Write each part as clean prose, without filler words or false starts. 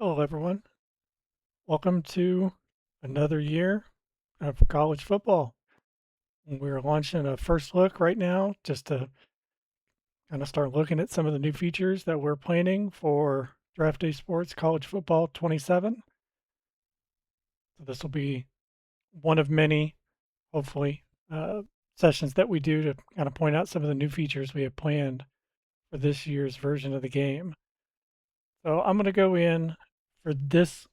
Hello, everyone. Welcome to another year of college football. We're launching a first look right now just to kind of start looking at some of the new features that we're planning for Draft Day Sports College Football 27. So this will be one of many, hopefully, sessions that we do to kind of point out some of the new features we have planned for this year's version of the game. So I'm going to go in for this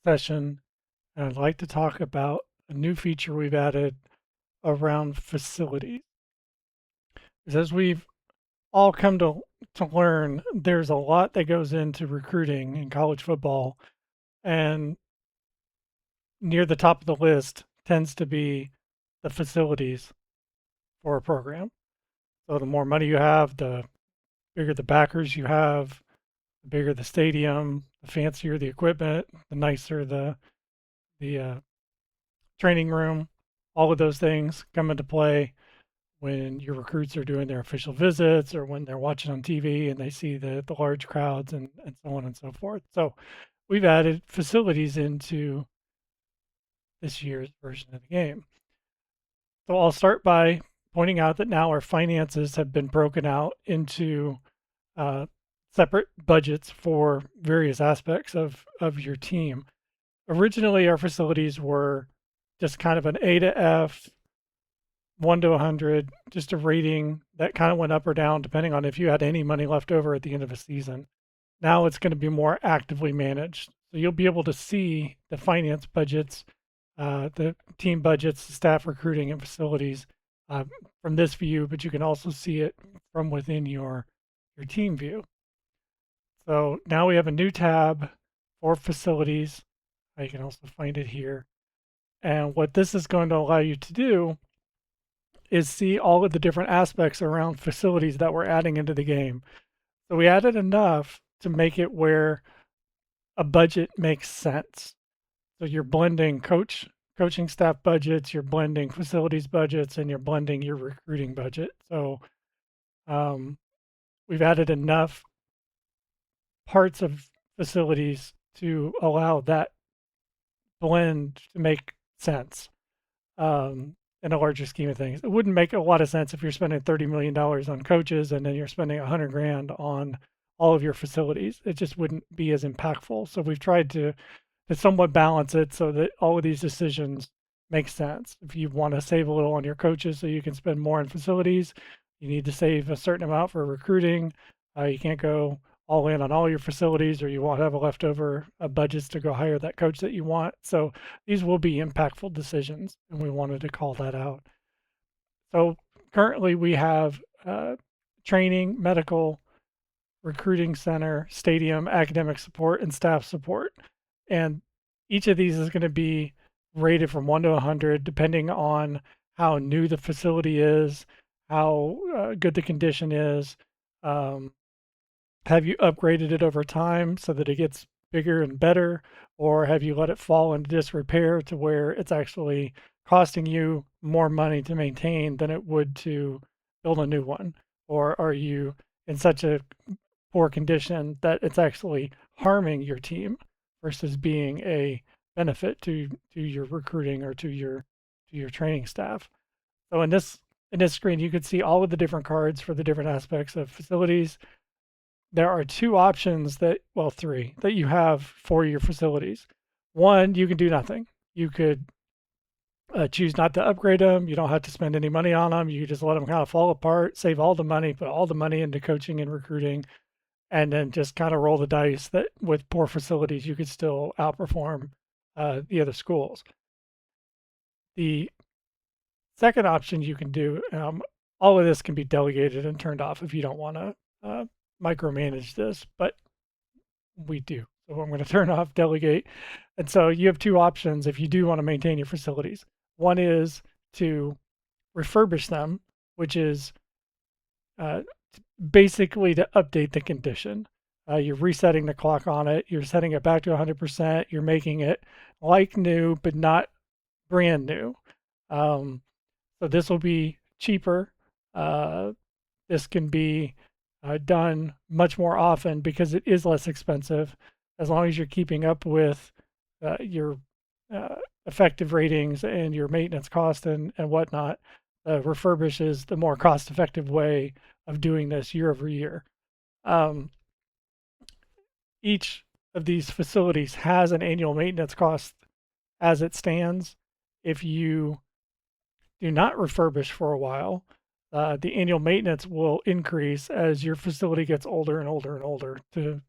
session, and I'd like to talk about a new feature we've added around facilities. As we've all come to learn, there's a lot that goes into recruiting in college football, and near the top of the list tends to be the facilities for a program. So the more money you have, the bigger the backers you have, the bigger the stadium, the fancier the equipment, the nicer the training room. All of those things come into play when your recruits are doing their official visits or when they're watching on TV and they see the large crowds and so on and so forth. So we've added facilities into this year's version of the game. So I'll start by pointing out that now our finances have been broken out into uh, separate budgets for various aspects of your team. Originally, our facilities were just kind of an A to F, 1 to 100, just a rating that kind of went up or down depending on if you had any money left over at the end of a season. Now it's going to be more actively managed. So you'll be able to see the finance budgets, the team budgets, staff recruiting, and facilities uh, from this view, but you can also see it from within your team view. So now we have a new tab for facilities. You can also find it here. And what this is going to allow you to do is see all of the different aspects around facilities that we're adding into the game. So we added enough to make it where a budget makes sense. So you're blending coaching staff budgets, you're blending facilities budgets, and you're blending your recruiting budget. So um, we've added enough parts of facilities to allow that blend to make sense. In a larger scheme of things. It wouldn't make a lot of sense if you're spending $30 million on coaches and then you're spending 100 grand on all of your facilities. It just wouldn't be as impactful. So we've tried to somewhat balance it so that all of these decisions make sense. If you want to save a little on your coaches so you can spend more on facilities, you need to save a certain amount for recruiting. You can't go all in on all your facilities, or you won't have a leftover budgets to go hire that coach that you want. So these will be impactful decisions, and we wanted to call that out. So currently we have training, medical, recruiting center, stadium, academic support, and staff support. And each of these is going to be rated from 1 to 100, depending on how new the facility is, how good the condition is. Have you upgraded it over time so that it gets bigger and better, or have you let it fall into disrepair to where it's actually costing you more money to maintain than it would to build a new one? Or are you in such a poor condition that it's actually harming your team versus being a benefit to your recruiting or to your training staff? So in this screen, you could see all of the different cards for the different aspects of facilities. There are two options well, three that you have for your facilities. One, you can do nothing. You could choose not to upgrade them. You don't have to spend any money on them. You just let them kind of fall apart, save all the money, put all the money into coaching and recruiting, and then just kind of roll the dice that with poor facilities, you could still outperform the other schools. The second option you can do, all of this can be delegated and turned off if you don't want to micromanage this, but we do. So I'm going to turn off delegate. And so you have two options if you do want to maintain your facilities. One is to refurbish them, which is uh, basically to update the condition. You're resetting the clock on it. You're setting it back to 100%. You're making it like new, but not brand new. So this will be cheaper. This can be done much more often because it is less expensive. as long as you're keeping up with your effective ratings and your maintenance cost and whatnot, refurbish is the more cost-effective way of doing this year over year. Um, each of these facilities has an annual maintenance cost as it stands. If you do not refurbish for a while, the annual maintenance will increase as your facility gets older and older and older to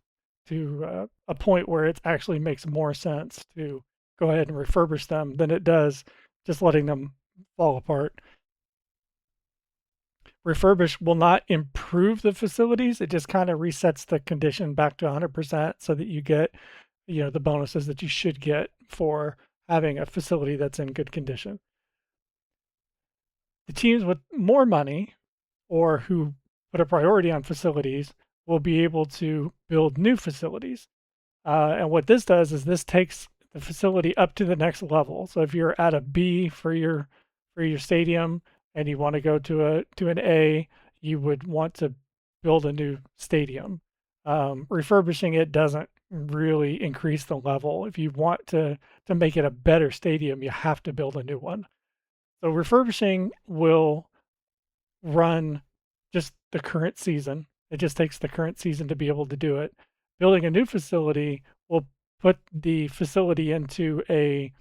a point where it actually makes more sense to go ahead and refurbish them than it does just letting them fall apart. Refurbish will not improve the facilities. It just kind of resets the condition back to 100% so that you get, the bonuses that you should get for having a facility that's in good condition. The teams with more money or who put a priority on facilities will be able to build new facilities. And what this does is this takes the facility up to the next level. So if you're at a B for your stadium and you want to go to an A, you would want to build a new stadium. Refurbishing it doesn't really increase the level. If you want to make it a better stadium, you have to build a new one. So refurbishing will run just the current season. It just takes the current season to be able to do it. Building a new facility will put the facility into a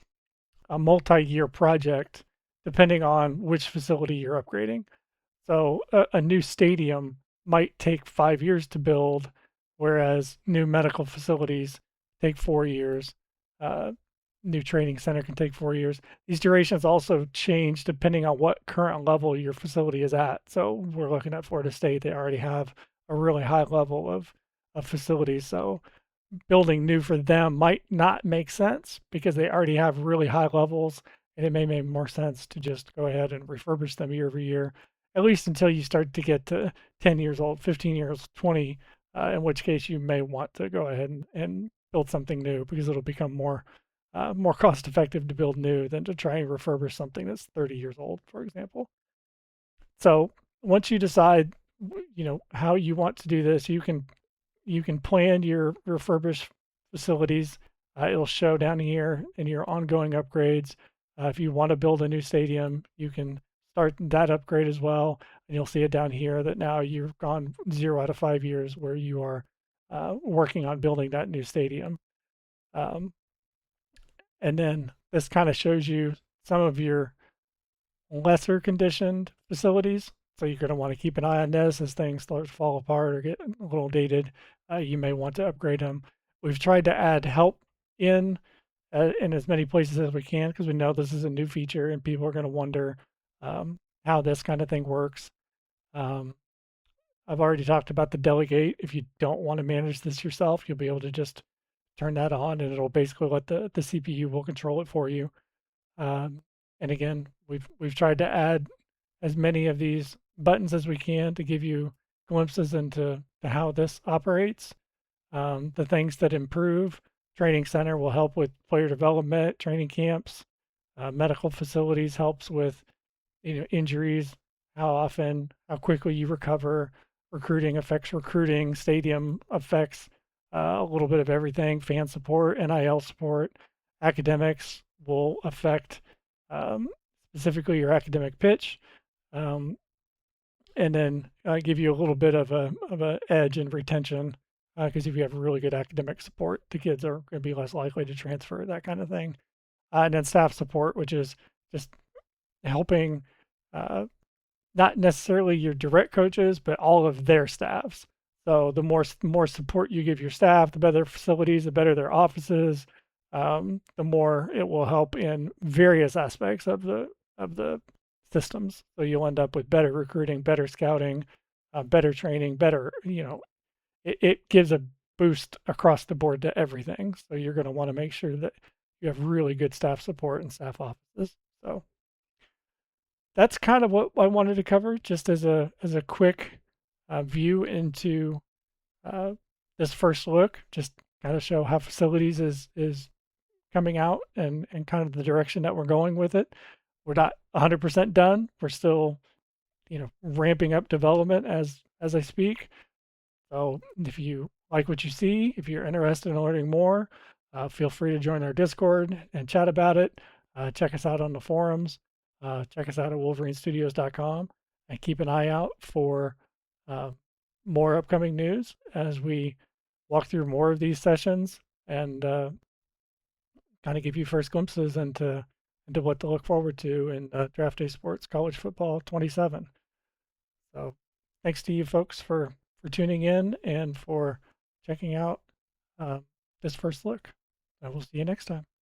multi-year project depending on which facility you're upgrading. So a new stadium might take 5 years to build, whereas new medical facilities take 4 years. New training center can take 4 years. These durations also change depending on what current level your facility is at. So we're looking at Florida State. They already have a really high level of facilities. So building new for them might not make sense because they already have really high levels, and it may make more sense to just go ahead and refurbish them year over year, at least until you start to get to 10 years old, 15 years, 20, in which case you may want to go ahead and build something new because it'll become more cost effective to build new than to try and refurbish something that's 30 years old, for example. So once you decide, how you want to do this, you can plan your refurbished facilities. It'll show down here in your ongoing upgrades. If you want to build a new stadium, you can start that upgrade as well. And you'll see it down here that now you've gone 0 out of 5 years where you are working on building that new stadium. And then this kind of shows you some of your lesser conditioned facilities. So you're going to want to keep an eye on this as things start to fall apart or get a little dated. You may want to upgrade them. We've tried to add help in as many places as we can because we know this is a new feature and people are going to wonder how this kind of thing works. I've already talked about the delegate. If you don't want to manage this yourself, you'll be able to just turn that on and it'll basically let the CPU will control it for you. And again, we've tried to add as many of these buttons as we can to give you glimpses into how this operates. The things that improve, training center will help with player development, training camps, medical facilities helps with injuries, how often, how quickly you recover, recruiting affects recruiting, stadium affects a little bit of everything, fan support, NIL support, academics will affect specifically your academic pitch, and then give you a little bit of a edge in retention because if you have really good academic support, the kids are going to be less likely to transfer, that kind of thing. And then staff support, which is just helping not necessarily your direct coaches, but all of their staffs. So the more support you give your staff, the better facilities, the better their offices, the more it will help in various aspects of the systems. So you'll end up with better recruiting, better scouting, better training, better, it gives a boost across the board to everything. So you're going to want to make sure that you have really good staff support and staff offices. So that's kind of what I wanted to cover, just as a quick view into this first look. Just kind of show how facilities is coming out and kind of the direction that we're going with it. We're not 100% done. We're still, ramping up development as I speak. So if you like what you see, if you're interested in learning more, feel free to join our Discord and chat about it. Check us out on the forums. Check us out at wolverinestudios.com and keep an eye out for uh, more upcoming news as we walk through more of these sessions and kind of give you first glimpses into what to look forward to in Draft Day Sports College Football 27. So thanks to you folks for tuning in and for checking out uh, this first look. I will see you next time.